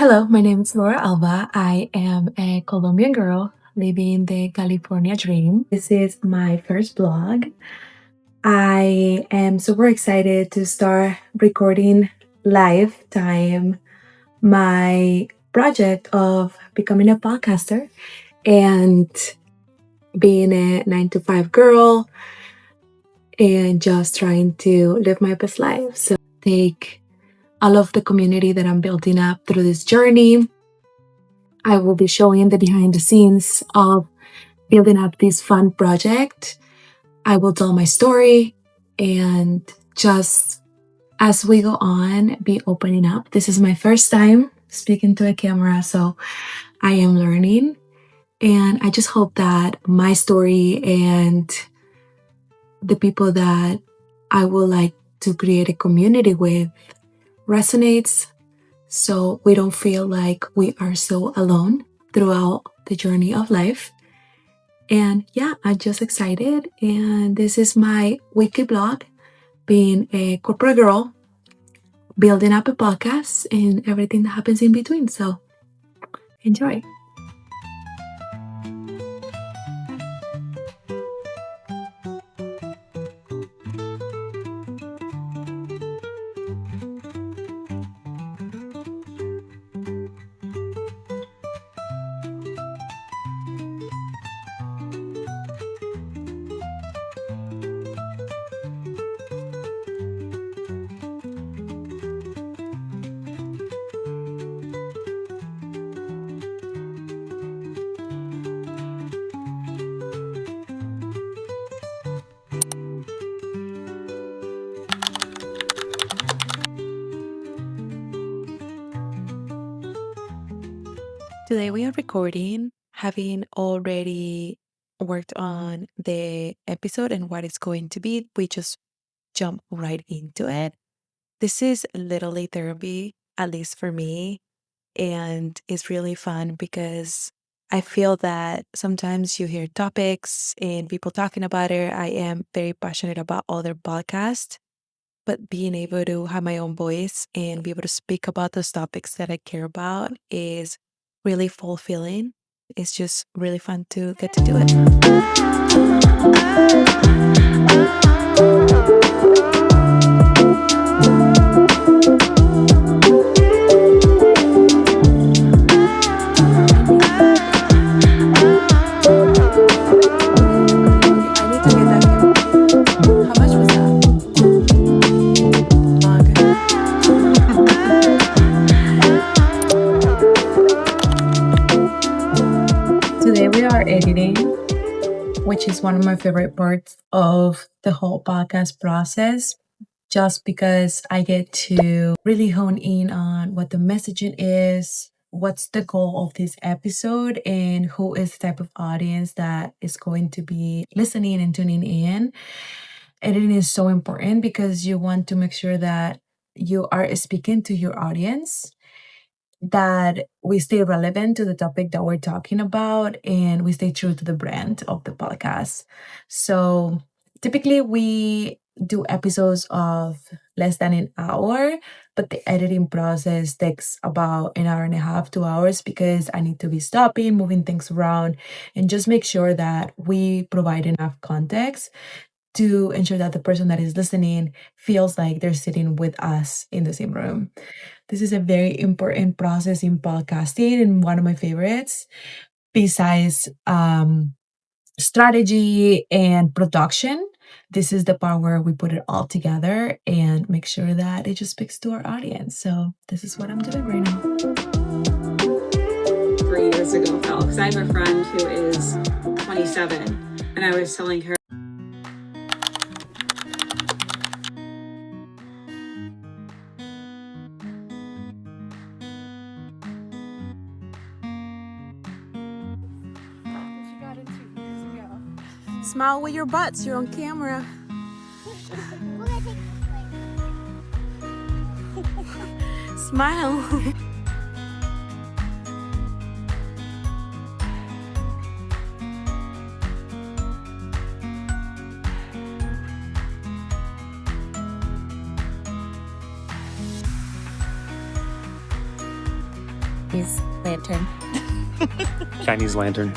Hello, my name is Laura Alba. I am a Colombian girl living the California dream. This is my first blog. I am super excited to start recording lifetime my project of becoming a podcaster and being a 9 to 5 girl and just trying to live my best life. So take all of the community that I'm building up through this journey. I will be showing the behind the scenes of building up this fun project. I will tell my story and just as we go on, be opening up. This is my first time speaking to a camera, so I am learning. And I just hope that my story and the people that I would like to create a community with resonates so we don't feel like we are so alone throughout the journey of life. And yeah, I'm just excited. And this is my weekly blog, being a corporate girl, building up a podcast, and everything that happens in between. So enjoy. Today we are recording, having already worked on the episode and what it's going to be. We just jump right into it. This is literally therapy, at least for me. And it's really fun because I feel that sometimes you hear topics and people talking about it. I am very passionate about other podcasts, but being able to have my own voice and be able to speak about those topics that I care about is really fulfilling. It's just really fun to get to do it. Today we are editing, which is one of my favorite parts of the whole podcast process, just because I get to really hone in on what the messaging is, what's the goal of this episode, and who is the type of audience that is going to be listening and tuning in. Editing is so important because you want to make sure that you are speaking to your audience, that we stay relevant to the topic that we're talking about, and we stay true to the brand of the podcast. So typically we do episodes of less than an hour, but the editing process takes about an hour and a half, 2 hours, because I need to be stopping, moving things around, and just make sure that we provide enough context to ensure that the person that is listening feels like they're sitting with us in the same room. This is a very important process in podcasting and one of my favorites, besides strategy and production. This is the part where we put it all together and make sure that it just speaks to our audience. So this is what I'm doing right now. 3 years ago, Phil, because I have a friend who is 27, and I was telling her. Smile with your butts, you're on camera. Smile. His lantern. Chinese lantern.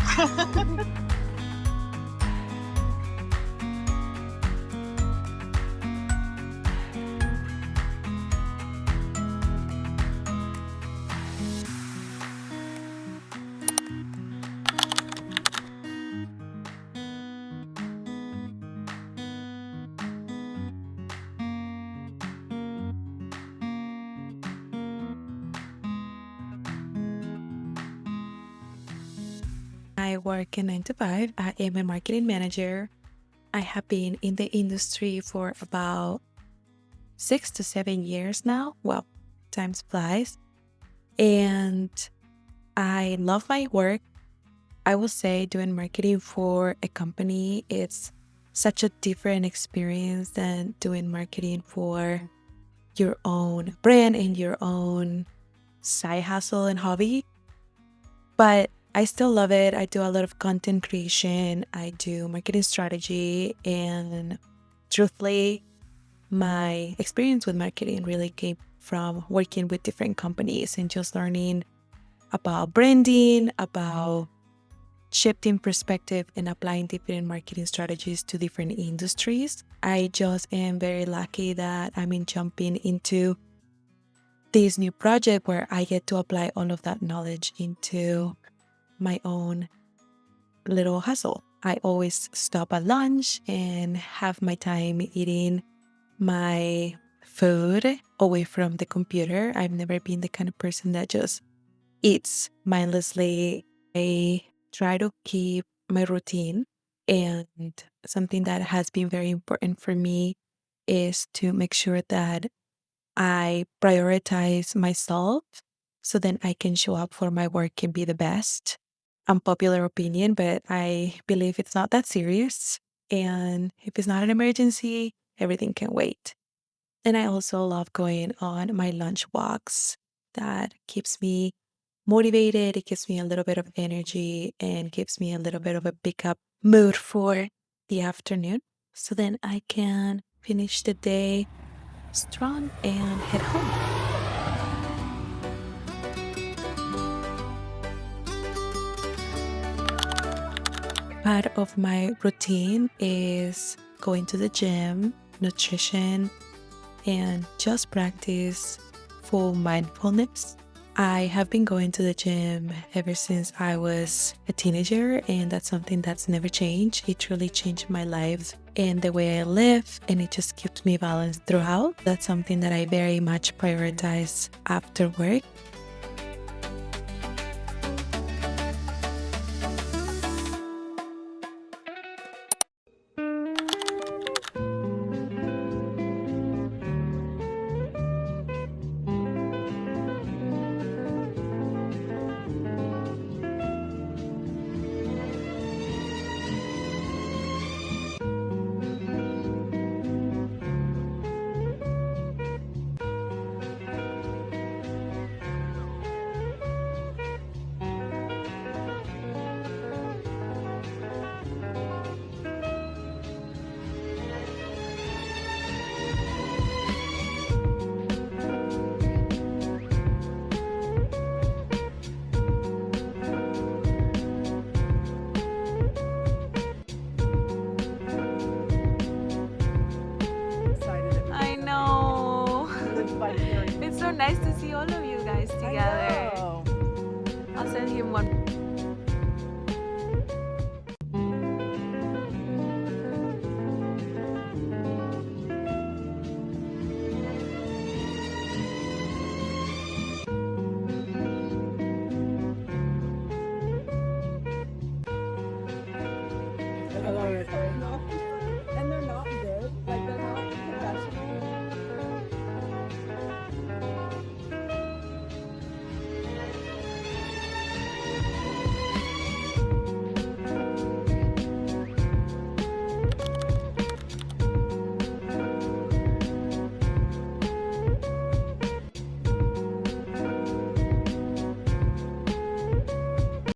I work in 9 to 5. I am a marketing manager. I have been in the industry for about 6 to 7 years now. Well, time flies. And I love my work. I will say doing marketing for a company, it's such a different experience than doing marketing for your own brand and your own side hustle and hobby. But I still love it. I do a lot of content creation, I do marketing strategy, and truthfully, my experience with marketing really came from working with different companies and just learning about branding, about shifting perspective and applying different marketing strategies to different industries. I just am very lucky that I'm in jumping into this new project where I get to apply all of that knowledge into my own little hustle. I always stop at lunch and have my time eating my food away from the computer. I've never been the kind of person that just eats mindlessly. I try to keep my routine, and something that has been very important for me is to make sure that I prioritize myself so then I can show up for my work and be the best. Unpopular opinion, but I believe it's not that serious. And if it's not an emergency, everything can wait. And I also love going on my lunch walks. That keeps me motivated. It gives me a little bit of energy and gives me a little bit of a pick up mood for the afternoon. So then I can finish the day strong and head home. Part of my routine is going to the gym, nutrition, and just practice full mindfulness. I have been going to the gym ever since I was a teenager, and that's something that's never changed. It truly changed my life and the way I live, and it just keeps me balanced throughout. That's something that I very much prioritize after work. I know. It's so nice to see all of you guys together. I'll send him one